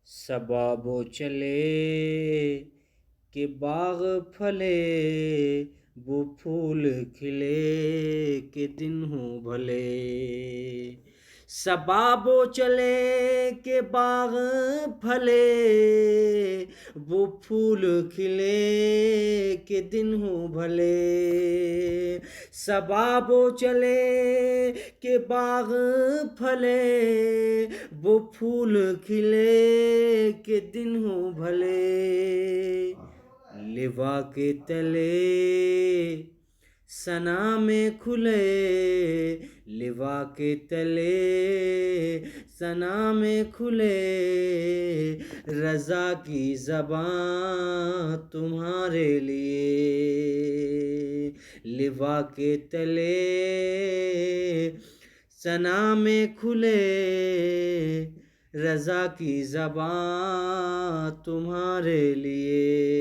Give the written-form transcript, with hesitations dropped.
सबाबो चले के बाग फले, वो फूल खिले के दिन हो भले। सबाबो चले के बाग फले, वो फूल खिले के दिन हो भले। सबाबो चले के बाग फले, वो फूल खिले के दिन हो भले। लिवा के तले सना में खुले, लिवा के तले सना में खुले। रज़ा की ज़बां तुम्हारे लिए, लिवा के तले सना में खुले। रज़ा की ज़बां तुम्हारे लिए।